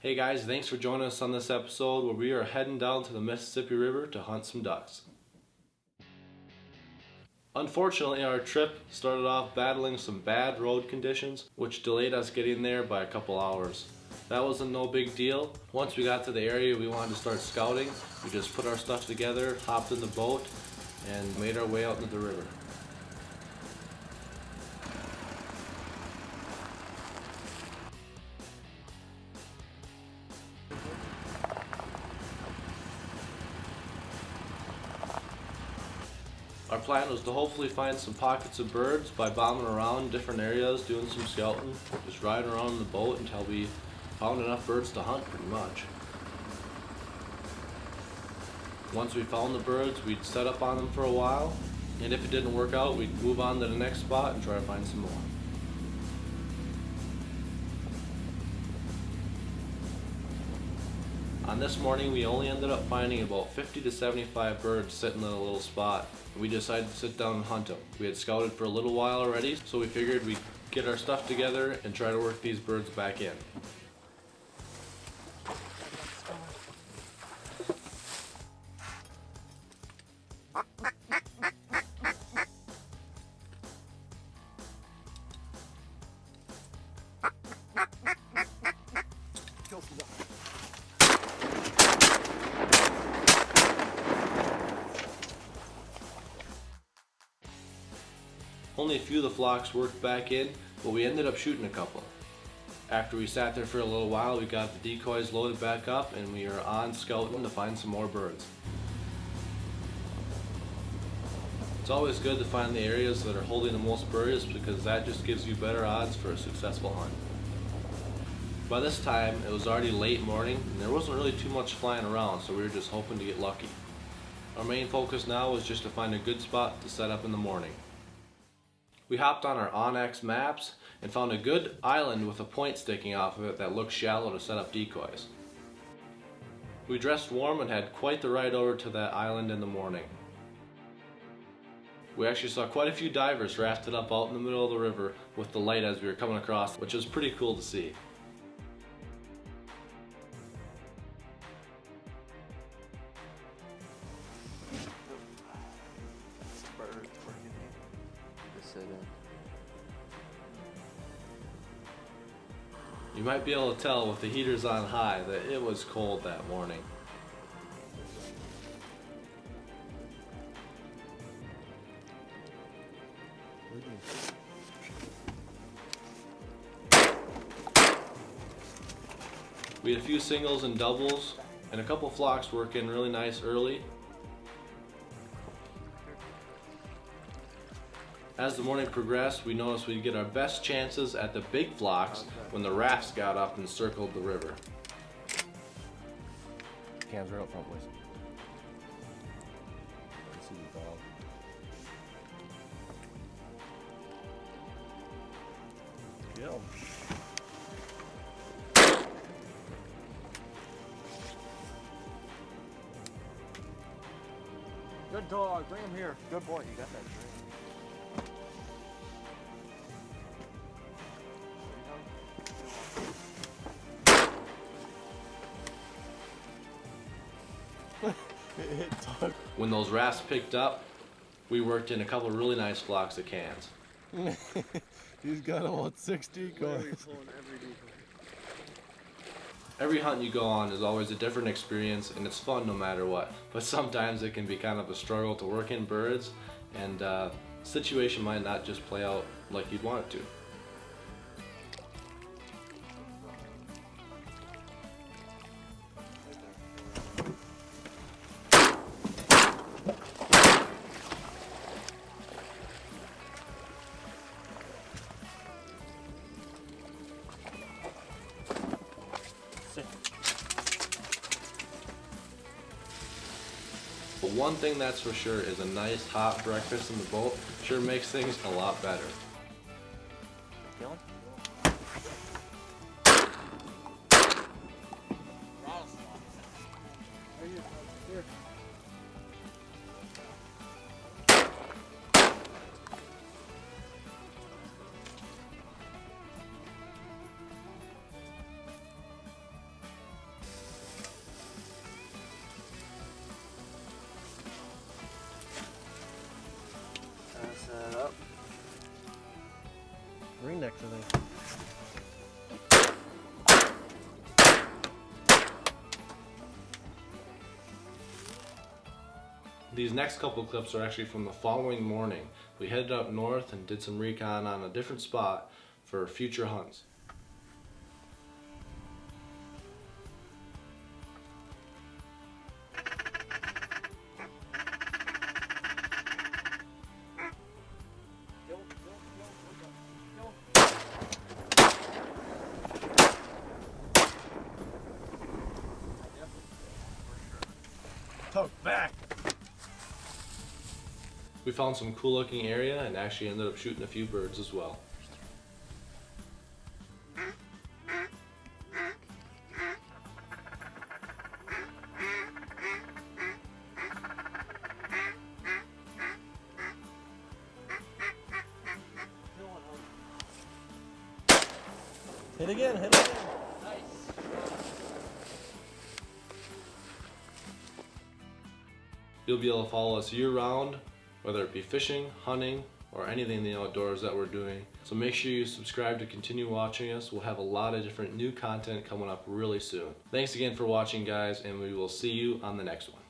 Hey guys, thanks for joining us on this episode where we are heading down to the Mississippi River to hunt some ducks. Unfortunately, our trip started off battling some bad road conditions, which delayed us getting there by a couple hours. That wasn't no big deal. Once we got to the area we wanted to start scouting, we just put our stuff together, hopped in the boat, and made our way out into the river. Our plan was to hopefully find some pockets of birds by bombing around different areas, doing some scouting, just riding around in the boat until we found enough birds to hunt pretty much. Once we found the birds, we'd set up on them for a while, and if it didn't work out, we'd move on to the next spot and try to find some more. On this morning, we only ended up finding about 50 to 75 birds sitting in a little spot. We decided to sit down and hunt them. We had scouted for a little while already, so we figured we'd get our stuff together and try to work these birds back in. Only a few of the flocks worked back in, but we ended up shooting a couple. After we sat there for a little while, we got the decoys loaded back up and we are on scouting to find some more birds. It's always good to find the areas that are holding the most birds because that just gives you better odds for a successful hunt. By this time, it was already late morning and there wasn't really too much flying around, so we were just hoping to get lucky. Our main focus now was just to find a good spot to set up in the morning. We hopped on our Onyx maps and found a good island with a point sticking off of it that looked shallow to set up decoys. We dressed warm and had quite the ride over to that island in the morning. We actually saw quite a few divers rafted up out in the middle of the river with the light as we were coming across, which was pretty cool to see. You might be able to tell with the heaters on high that it was cold that morning. We had a few singles and doubles and a couple flocks working really nice early. As the morning progressed, we noticed we'd get our best chances at the big flocks when the rafts got up and circled the river. Cams right up front, boys. Let's see the dog. Go. Good dog, bring him here. Good boy, you got that drink. When those rafts picked up, we worked in a couple of really nice flocks of cans. He's got about 6 decoys. Every hunt you go on is always a different experience and it's fun no matter what. But sometimes it can be kind of a struggle to work in birds and the situation might not just play out like you'd want it to. But one thing that's for sure is a nice hot breakfast in the boat sure makes things a lot better. These next couple clips are actually from the following morning. We headed up north and did some recon on a different spot for future hunts. Tuck back. We found some cool looking area and actually ended up shooting a few birds as well. Hit again, hit again. You'll be able to follow us year round, whether it be fishing, hunting, or anything in the outdoors that we're doing. So make sure you subscribe to continue watching us. We'll have a lot of different new content coming up really soon. Thanks again for watching, guys, and we will see you on the next one.